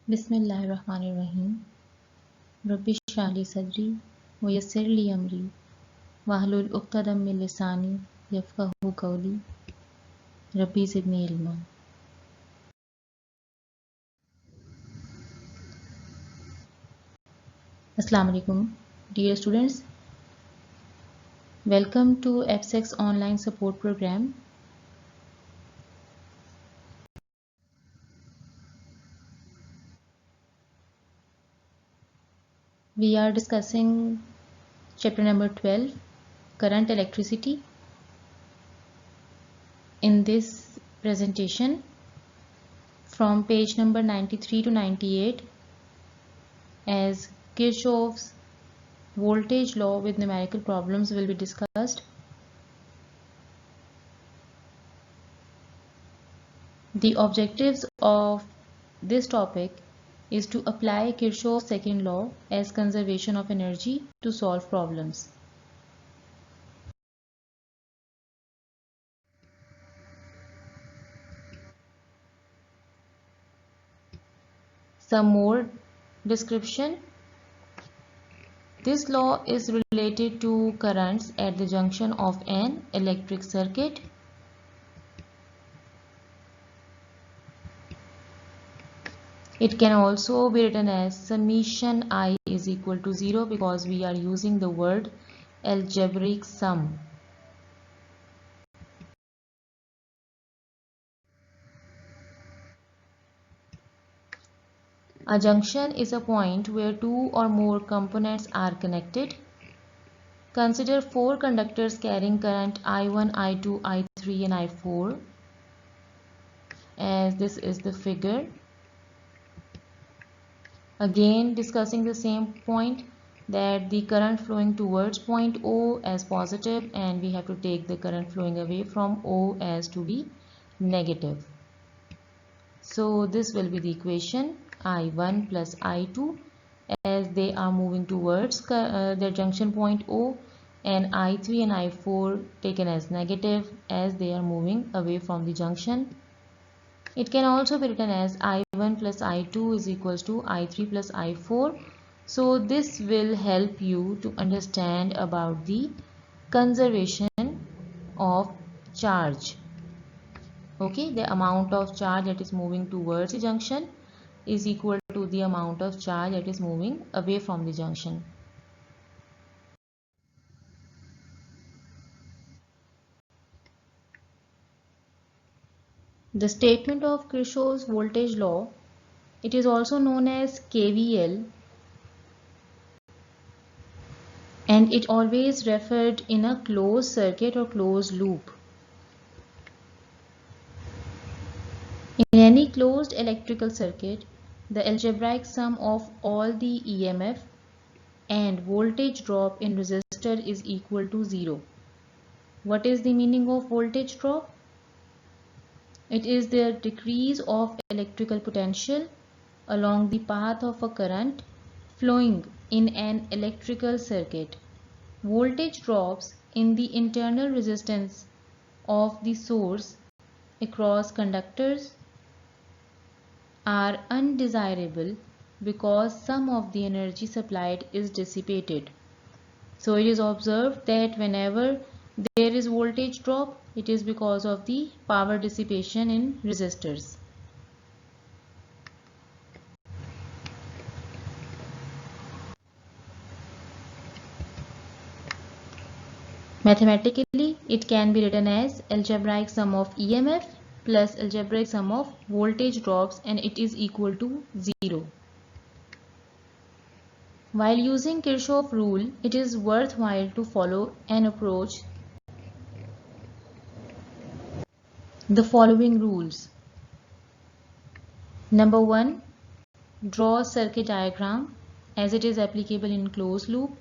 बिस्मिल्लाहिर्रहमानिर्रहीम। रब्बि इश्रह ली सदरी व यस्सिर ली अमरी वहलुल उक़्दतम मिन लिसानी यफ़क़हू क़ौली। रब्बी ज़िदनी इल्मा। अस्सलाम वालेकुम dear students, welcome to F6 online support program. We are discussing chapter number 12, current electricity. In this presentation, from page number 93 to 98, as Kirchhoff's voltage law with numerical problems will be discussed. The objectives of this topic is to apply Kirchhoff's second law as conservation of energy to solve problems. Some more description. This law is related to currents at the junction of an electric circuit. It can also be written as summation I is equal to 0 because we are using the word algebraic sum. A junction is a point where two or more components are connected. Consider four conductors carrying current I1, I2, I3 and I4, as this is the figure. Again discussing the same point, that the current flowing towards point O as positive and we have to take the current flowing away from O as to be negative. So this will be the equation I1 plus I2 as they are moving towards their junction point O, and I3 and I4 taken as negative as they are moving away from the junction. It can also be written as I1 plus I2 is equals to I3 plus I4. So this will help you to understand about the conservation of charge. Okay, the amount of charge that is moving towards the junction is equal to the amount of charge that is moving away from the junction. The statement of Kirchhoff's voltage law, it is also known as KVL, and it always referred in a closed circuit or closed loop. In any closed electrical circuit, the algebraic sum of all the EMF and voltage drop in resistor is equal to 0. What is the meaning of voltage drop? It is the decrease of electrical potential along the path of a current flowing in an electrical circuit. Voltage drops in the internal resistance of the source across conductors are undesirable because some of the energy supplied is dissipated. So it is observed that whenever there is voltage drop, it is because of the power dissipation in resistors. Mathematically, it can be written as algebraic sum of EMF plus algebraic sum of voltage drops, and it is equal to 0. While using Kirchhoff rule, it is worthwhile to follow an approach the following rules. Number 1, draw a circuit diagram as it is applicable in closed loop.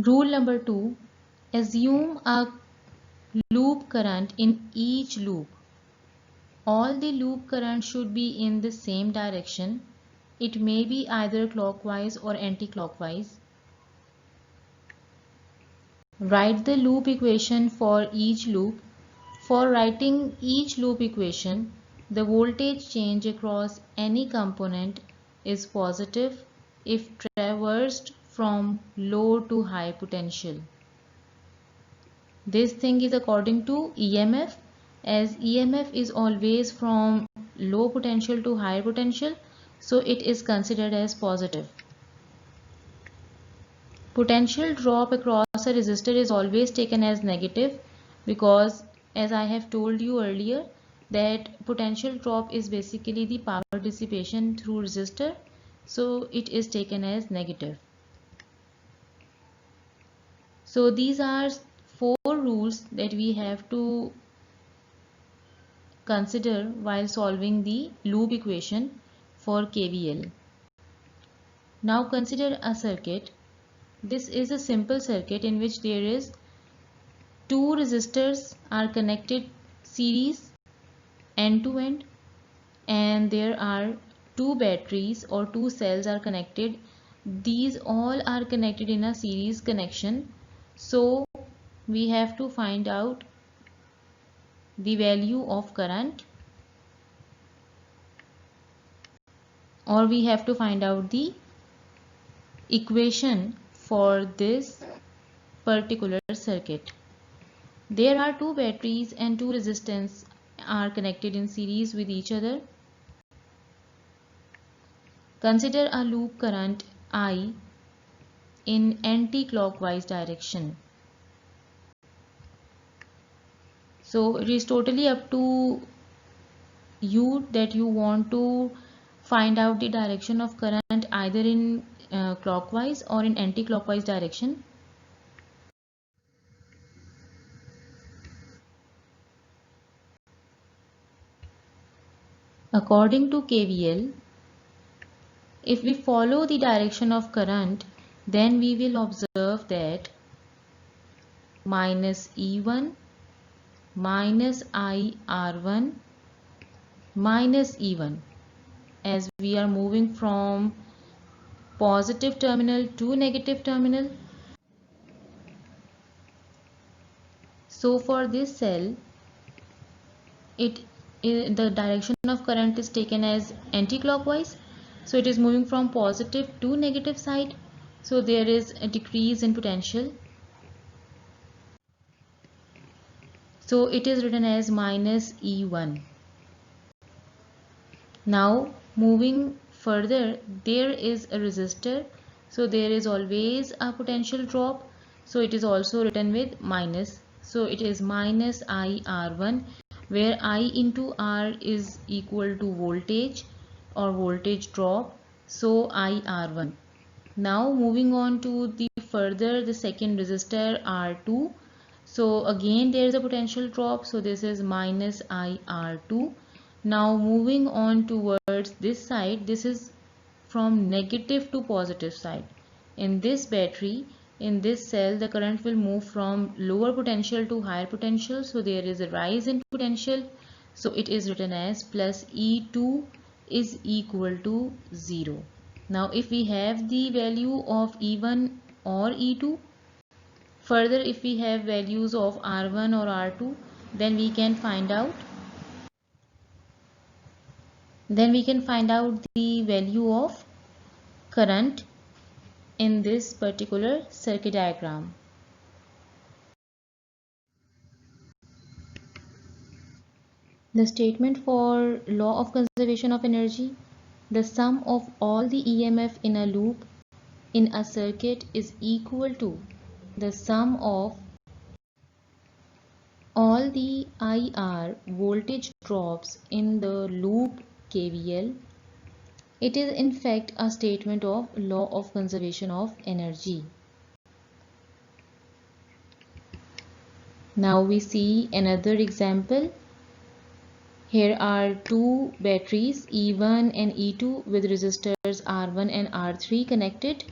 Rule number 2, assume a loop current in each loop. All the loop current should be in the same direction. It may be either clockwise or anti-clockwise. Write the loop equation for each loop. For writing each loop equation, the voltage change across any component is positive if traversed from low to high potential. This thing is according to EMF, as EMF is always from low potential to higher potential, so it is considered as positive. Potential drop across a resistor is always taken as negative because, as I have told you earlier, that potential drop is basically the power dissipation through resistor, so it is taken as negative. So these are 4 rules that we have to consider while solving the loop equation for KVL. Now consider a circuit. This is a simple circuit in which there is 2 resistors are connected series end to end, and there are 2 batteries or 2 cells are connected. These all are connected in a series connection. So we have to find out the value of current, or we have to find out the equation for this particular circuit. There are 2 batteries and 2 resistance are connected in series with each other. Consider a loop current I in anti-clockwise direction. So it is totally up to you that you want to find out the direction of current either in clockwise or in anti-clockwise direction. According to KVL, if we follow the direction of current, then we will observe that minus E1 minus IR1 minus E1, as we are moving from positive terminal to negative terminal. So for this cell, the direction of current is taken as anti-clockwise, so it is moving from positive to negative side, so there is a decrease in potential, so it is written as minus E1. Now moving further, there is a resistor, so there is always a potential drop, so it is also written with minus, so it is minus IR1, where I into R is equal to voltage or voltage drop, so IR1. Now moving on to the further, the second resistor R2, so again there is a potential drop, so this is minus IR2. Now moving on towards this side, this is from negative to positive side. In this battery, in this cell, the current will move from lower potential to higher potential, so there is a rise in potential, so it is written as plus E2 is equal to 0. Now if we have the value of E1 or E2, further if we have values of R1 or R2, then we can find out the value of current in this particular circuit diagram. The statement for law of conservation of energy: the sum of all the EMF in a loop in a circuit is equal to the sum of all the IR voltage drops in the loop KVL. It is in fact a statement of law of conservation of energy. Now we see another example. Here are 2 batteries E1 and E2 with resistors R1 and R3 connected.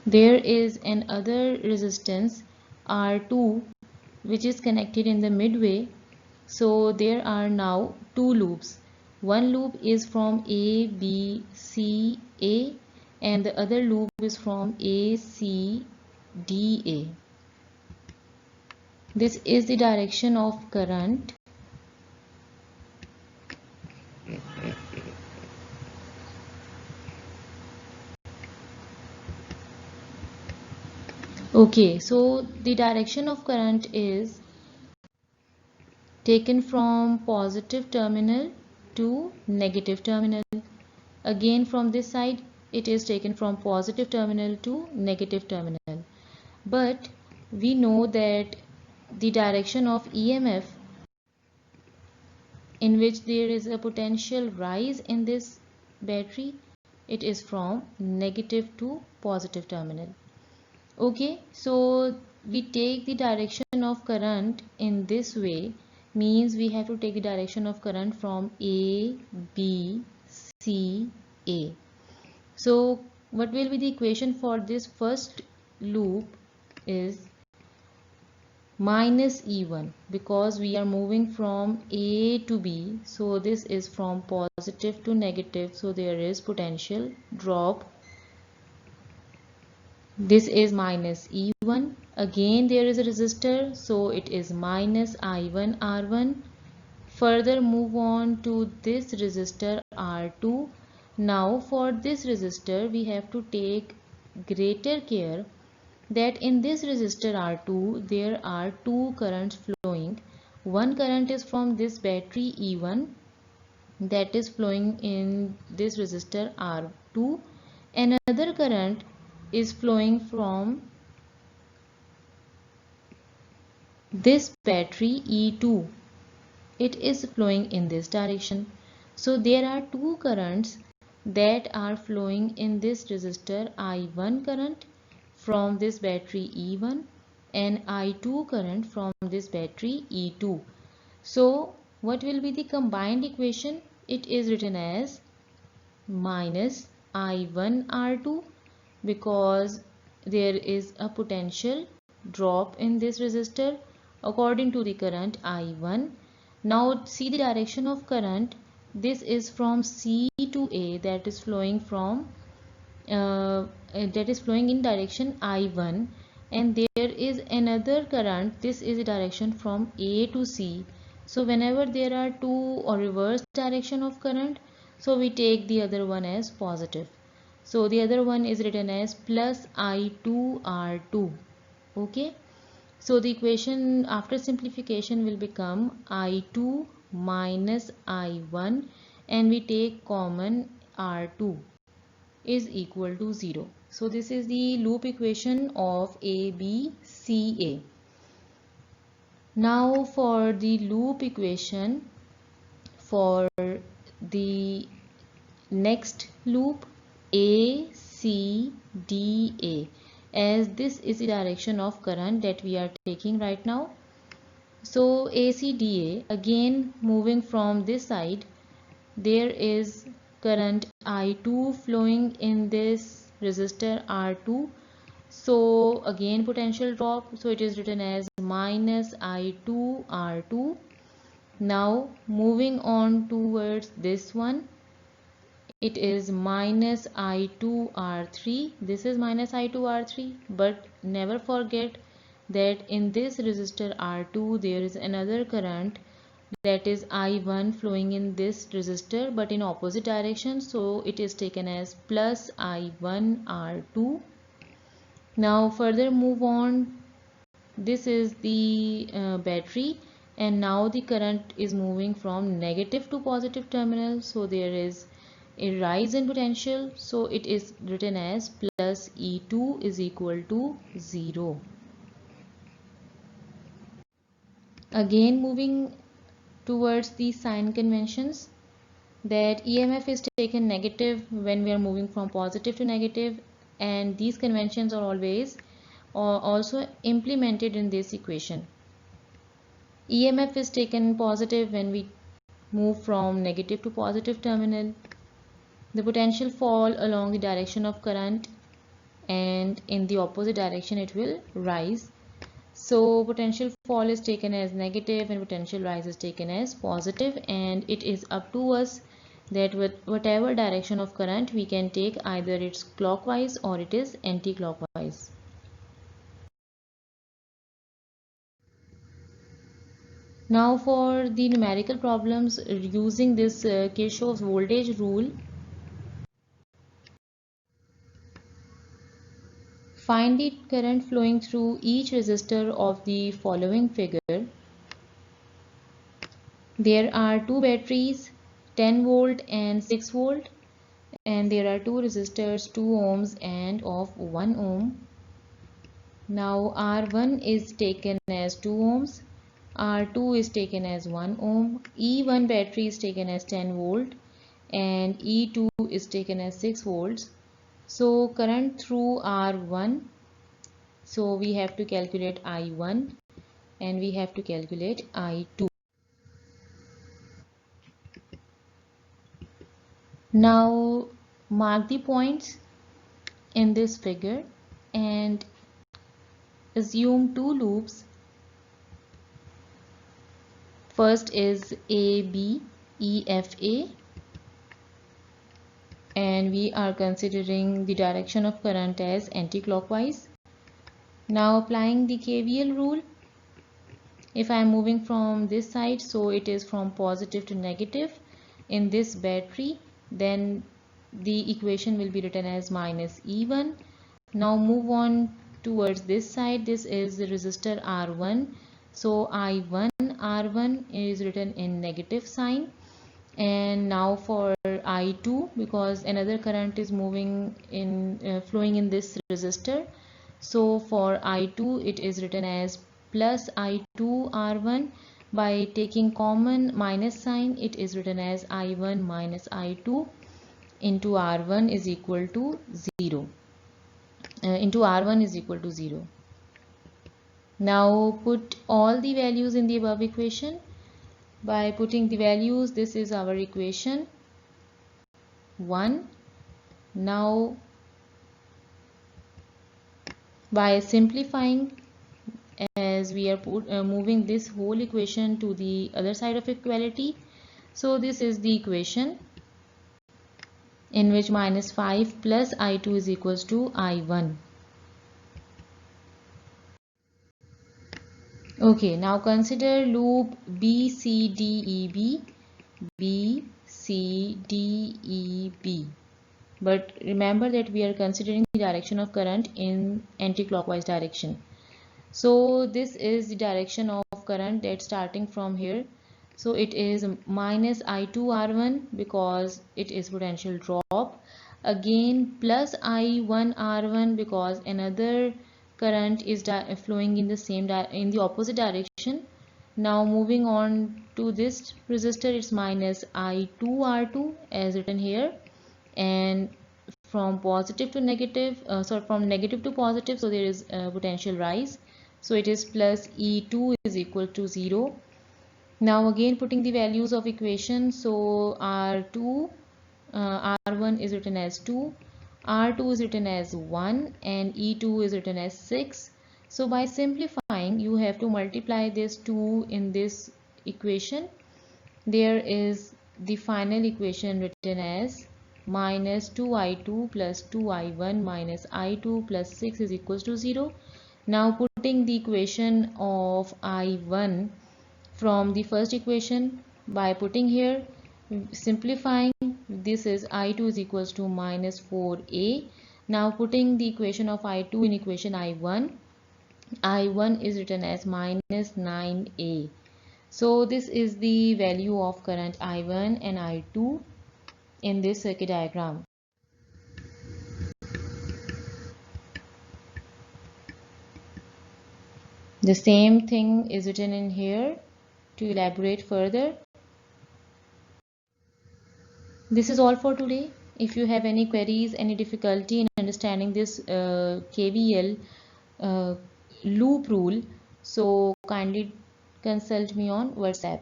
There is another resistance R2 which is connected in the midway. So there are now 2 loops. One loop is from A, B, C, A, and the other loop is from A, C, D, A. This is the direction of current. Okay, so the direction of current is taken from positive terminal to negative terminal. Again, from this side, it is taken from positive terminal to negative terminal. But we know that the direction of EMF, in which there is a potential rise in this battery, it is from negative to positive terminal. Okay, so we take the direction of current in this way, means we have to take the direction of current from A, B, C, A. So what will be the equation for this first loop is minus E1, because we are moving from A to B, so this is from positive to negative, so there is potential drop. This is minus E1. Again there is a resistor, so it is minus I1 R1. Further move on to this resistor R2. Now for this resistor we have to take greater care that in this resistor R2 there are two currents flowing. One current is from this battery E1 that is flowing in this resistor R2. Another current is flowing from this battery E2. It is flowing in this direction. So there are two currents that are flowing in this resistor I1 current from this battery E1 and I2 current from this battery E2. So what will be the combined equation? It is written as minus I1 R2, because there is a potential drop in this resistor according to the current I1. Now see the direction of current. This is from C to A, that is flowing from in direction I1, and there is another current. This is the direction from A to C. So whenever there are two or reverse direction of current, so we take the other one as positive. So the other one is written as plus I2 R2. Okay. So the equation after simplification will become I2 minus I1, and we take common R2 is equal to 0. So this is the loop equation of ABCA. Now for the loop equation for the next loop ACDA, as this is the direction of current that we are taking right now. So ACDA, again moving from this side, there is current I2 flowing in this resistor R2. So again potential drop, so it is written as minus I2 R2. Now moving on towards this one, it is minus I2 R3. This is minus I2 R3, but never forget that in this resistor R2 there is another current, that is I1 flowing in this resistor but in opposite direction, so it is taken as plus I1 R2. Now further move on, this is the battery, and now the current is moving from negative to positive terminal, so there is a rise in potential, so it is written as plus E2 is equal to 0. Again moving towards the sign conventions, that EMF is taken negative when we are moving from positive to negative, and these conventions are always also implemented in this equation. EMF is taken positive when we move from negative to positive terminal. The potential fall along the direction of current, and in the opposite direction it will rise. So potential fall is taken as negative and potential rise is taken as positive, and it is up to us that with whatever direction of current we can take, either it's clockwise or it is anti-clockwise. Now for the numerical problems using this Kirchhoff's voltage rule, find the current flowing through each resistor of the following figure. There are two batteries, 10 volt and 6 volt, and there are two resistors, 2 ohms and of 1 ohm. Now R1 is taken as 2 ohms, R2 is taken as 1 ohm, E1 battery is taken as 10 volt and E2 is taken as 6 volts. So current through R1, so we have to calculate I1 and we have to calculate I2. Now mark the points in this figure and assume two loops. First is A, B, E, F, A, and we are considering the direction of current as anti-clockwise. Now applying the KVL rule, if I am moving from this side, so it is from positive to negative in this battery, then the equation will be written as minus E1. Now move on towards this side, this is the resistor R1, so I1 R1 is written in negative sign. And now for I2, because another current is moving in flowing in this resistor, so for I2 it is written as plus I2 R1. By taking common minus sign, it is written as I1 minus I2 into R1 is equal to 0. Into R1 is equal to 0. Now put all the values in the above equation. By putting the values, this is our equation 1. Now by simplifying, as we are moving this whole equation to the other side of equality, so this is the equation in which minus 5 plus I2 is equals to I1. Okay, now consider loop BCDEB, BCDEB. But remember that we are considering the direction of current in anti-clockwise direction. So this is the direction of current that's starting from here. So it is minus I2 R1 because it is potential drop. Again plus I1 R1 because another current is flowing in the opposite direction. Now moving on to this resistor, it's minus I2 R2 as written here, and from positive to negative, from negative to positive, so there is a potential rise, so it is plus E2 is equal to 0. Now again putting the values of equation, so R2 R1 is written as 2, R2 is written as 1 and E2 is written as 6. So by simplifying, you have to multiply this 2 in this equation. There is the final equation written as minus 2I2 plus 2I1 minus I2 plus 6 is equals to 0. Now putting the equation of I1 from the first equation by putting here, simplifying, this is I2 is equals to minus 4a. Now putting the equation of I2 in equation I1, I1 is written as minus 9a. So this is the value of current I1 and I2 in this circuit diagram. The same thing is written in here to elaborate further. This is all for today. If you have any queries, any difficulty in understanding this KVL loop rule, so kindly consult me on WhatsApp.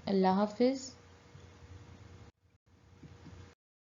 Allah Hafiz.